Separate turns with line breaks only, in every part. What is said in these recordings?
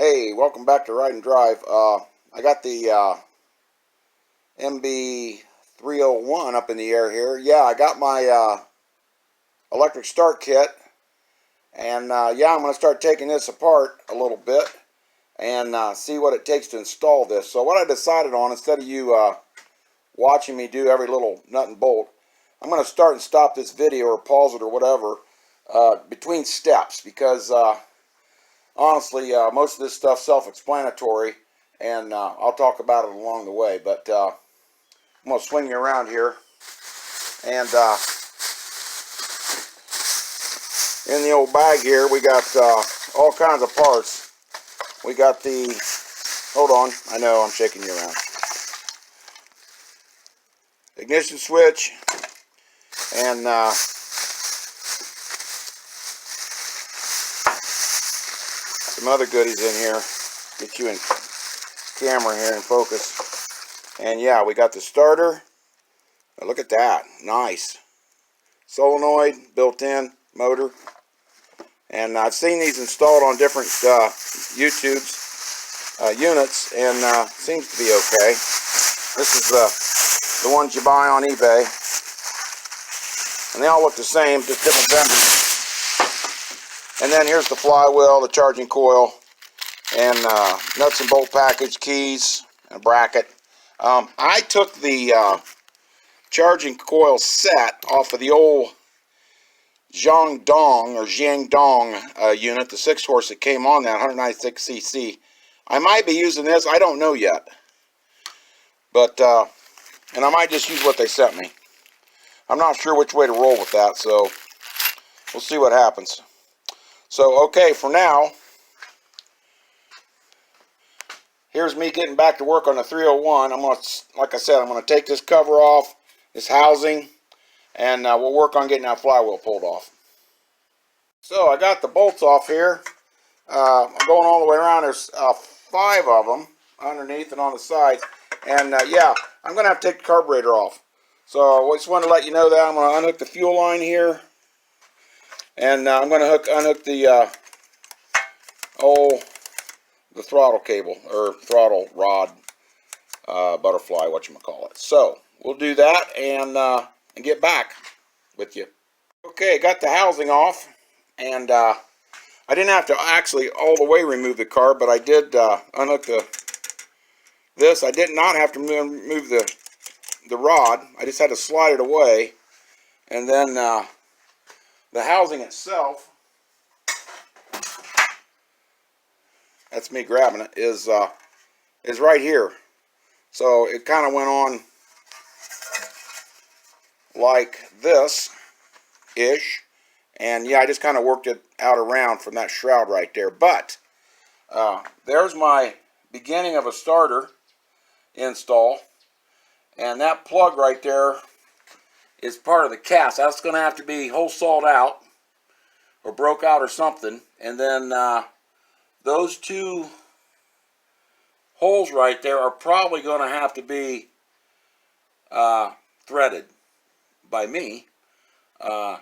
Hey, welcome back to Ride and Drive. I got the MB301 up in the air here. Yeah, I got my electric start kit, and yeah, I'm going to start taking this apart a little bit and see what it takes to install this. So what I decided on, instead of you watching me do every little nut and bolt, I'm going to start and stop this video or pause it or whatever between steps, because honestly, most of this stuff's self-explanatory, and I'll talk about it along the way. But I'm going to swing you around here, and in the old bag here, we got all kinds of parts. We got the, hold on, I know I'm shaking you around, ignition switch, and some other goodies in here. Get you in camera here in focus. And yeah, we got the starter. Now look at that, nice solenoid, built-in motor. And I've seen these installed on different YouTube's units, and seems to be okay. This is the ones you buy on eBay, and they all look the same, just different vendors. And then here's the flywheel, the charging coil, and nuts and bolt package, keys, and a bracket. I took the charging coil set off of the old Jiangdong unit, the 6-horse that came on that 196cc. I might be using this, I don't know yet. But, and I might just use what they sent me. I'm not sure which way to roll with that, so we'll see what happens. So, okay, for now, here's me getting back to work on the 301. I'm going to, like I said, I'm going to take this cover off, this housing, and we'll work on getting that flywheel pulled off. So, I got the bolts off here. I'm going all the way around. There's 5 of them underneath and on the sides. And, yeah, I'm going to have to take the carburetor off. So, I just wanted to let you know that. I'm going to unhook the fuel line here. And I'm going to unhook the the throttle cable, or throttle rod, butterfly, whatchamacallit. So we'll do that and get back with you. Okay, got the housing off, and I didn't have to actually all the way remove the carb, but I did unhook this. I did not have to remove the rod. I just had to slide it away, and then the housing itself, that's me grabbing it, is right here. So it kind of went on like this ish, and yeah, I just kind of worked it out around from that shroud right there. But there's my beginning of a starter install, and that plug right there is part of the cast. That's going to have to be whole sawed out or broke out or something, and then those 2 holes right there are probably going to have to be threaded by me to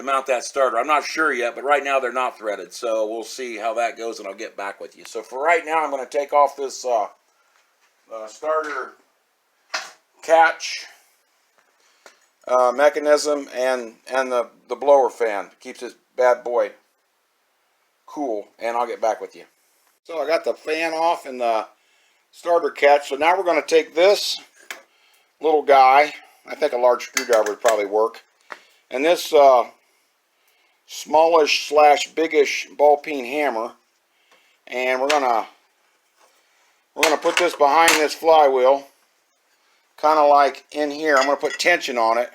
mount that starter. I'm not sure yet, but right now they're not threaded, so we'll see how that goes, and I'll get back with you. So for right now, I'm going to take off this starter catch mechanism and the blower fan. Keeps this bad boy cool, and I'll get back with you. So I got the fan off and the starter catch. So now we're going to take this little guy. I think a large screwdriver would probably work, and this smallish / biggish ball peen hammer, and we're gonna put this behind this flywheel, kind of like in here. I'm gonna put tension on it,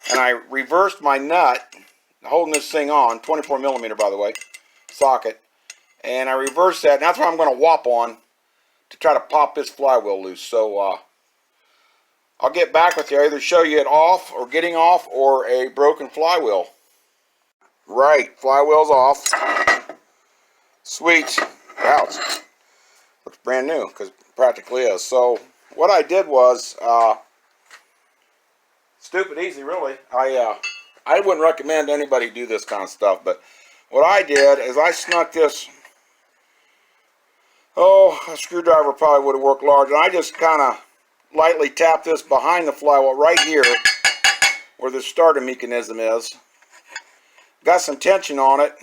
and I reversed my nut holding this thing on, 24 millimeter by the way, socket, and I reversed that, and that's what I'm going to whop on to try to pop this flywheel loose. So I'll get back with you. I'll either show you it off or getting off, or a broken flywheel. Right, flywheel's off. Sweet. Wow, looks brand new, because it practically is. So what I did was stupid easy, really. I wouldn't recommend anybody do this kind of stuff, but what I did is I snuck this Oh, a screwdriver probably would have worked larger. I just kind of lightly tap this behind the flywheel right here where the starter mechanism is. Got some tension on it.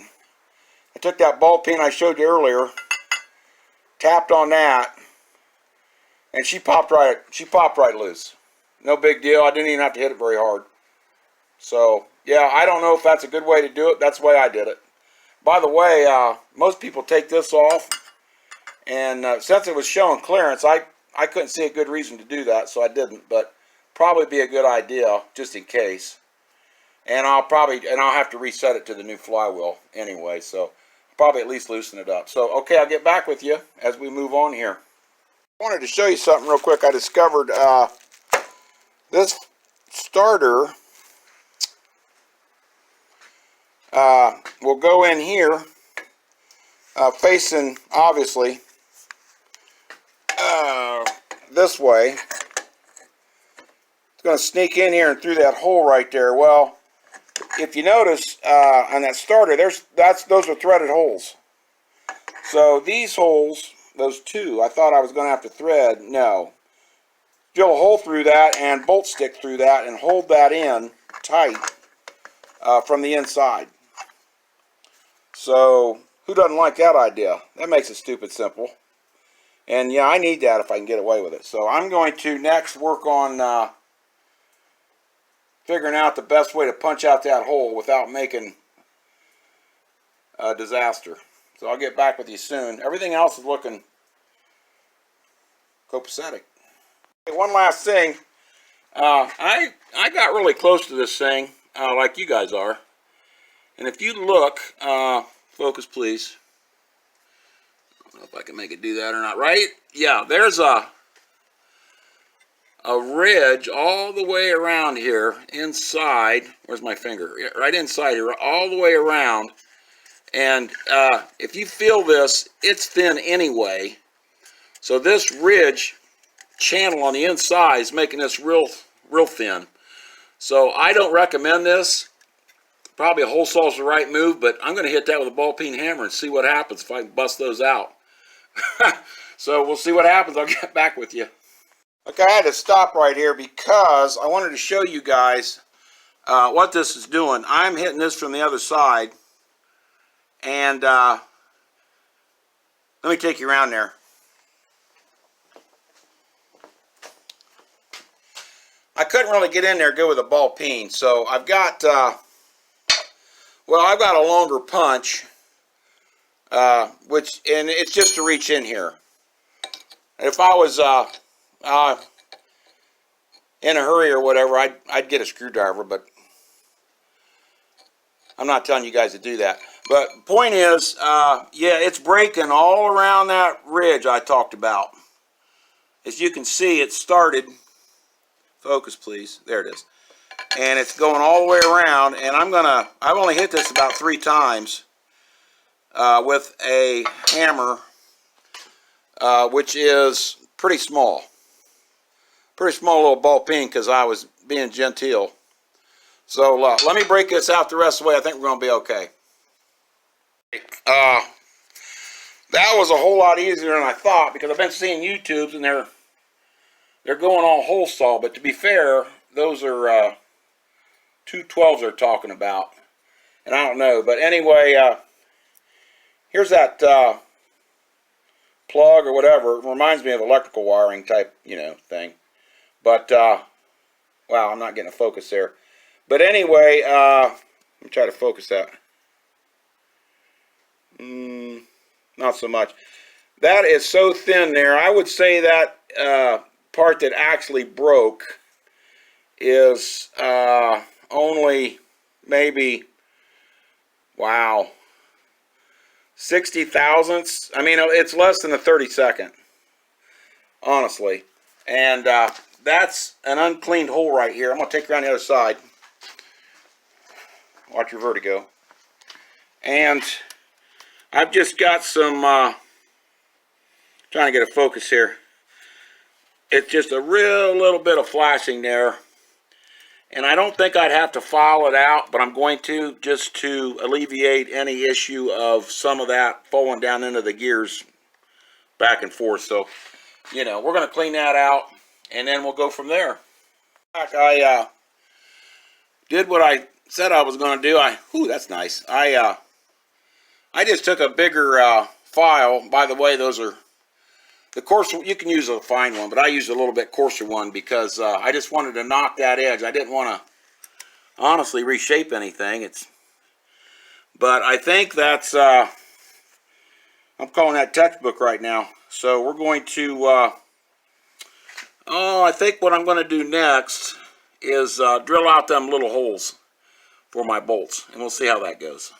I took that ball peen I showed you earlier, tapped on that, and she popped right loose. No big deal. I didn't even have to hit it very hard. So yeah, I don't know if that's a good way to do it. That's the way I did it. By the way, most people take this off, and since it was showing clearance, I couldn't see a good reason to do that, so I didn't. But probably be a good idea just in case. And I'll have to reset it to the new flywheel anyway. So I'll probably at least loosen it up. So okay, I'll get back with you as we move on here. I wanted to show you something real quick. I discovered this starter will go in here, facing obviously this way. It's going to sneak in here and through that hole right there. Well, if you notice on that starter, those are threaded holes. So these holes, those two, I thought I was going to have to thread. No. Drill a hole through that and bolt stick through that and hold that in tight from the inside. So who doesn't like that idea? That makes it stupid simple. And yeah, I need that if I can get away with it. So I'm going to next work on figuring out the best way to punch out that hole without making a disaster. So I'll get back with you soon. Everything else is looking copacetic. Okay, one last thing. I got really close to this thing, like you guys are. And if you look, focus please. I don't know if I can make it do that or not. Right? Yeah, there's a ridge all the way around here inside. Where's my finger? Yeah, right inside here, all the way around. And if you feel this, it's thin anyway. So this ridge channel on the inside is making this real thin. So I don't recommend this. Probably a hole saw is the right move, but I'm going to hit that with a ball peen hammer and see what happens if I can bust those out. So we'll see what happens. I'll get back with you. Okay, I had to stop right here because I wanted to show you guys what this is doing. I'm hitting this from the other side, and let me take you around there. I couldn't really get in there good with a ball peen, so I've got I've got a longer punch, and it's just to reach in here. If I was in a hurry or whatever, I'd get a screwdriver, but I'm not telling you guys to do that. But point is, yeah, it's breaking all around that ridge I talked about. As you can see, it started. Focus, please. There it is. And it's going all the way around, and I've only hit this about 3 times with a hammer, which is pretty small. Pretty small little ball peen because I was being genteel. So let me break this out the rest of the way. I think we're going to be okay. That was a whole lot easier than I thought because I've been seeing YouTubes and they're going all hole saw, but to be fair, those are 212s they're talking about, and I don't know. But anyway, here's that plug or whatever. It reminds me of electrical wiring type, thing. But wow, I'm not getting a focus there. But anyway, let me try to focus that. Not so much. That is so thin there. I would say that part that actually broke is only maybe, wow, 60 thousandths. I mean, it's less than a 32nd, honestly. And that's an uncleaned hole right here. I'm going to take you around the other side. Watch your vertigo. And I've just got some, trying to get a focus here. It's just a real little bit of flashing there. And I don't think I'd have to file it out, but I'm going to, just to alleviate any issue of some of that falling down into the gears back and forth. So, you know, we're going to clean that out, and then we'll go from there. I did what I said I was going to do. Ooh, that's nice. I just took a bigger file. By the way, those are the coarser. You can use a fine one, but I used a little bit coarser one because I just wanted to knock that edge. I didn't want to honestly reshape anything. But I think that's I'm calling that textbook right now. So we're going to I think what I'm going to do next is drill out them little holes for my bolts, and we'll see how that goes.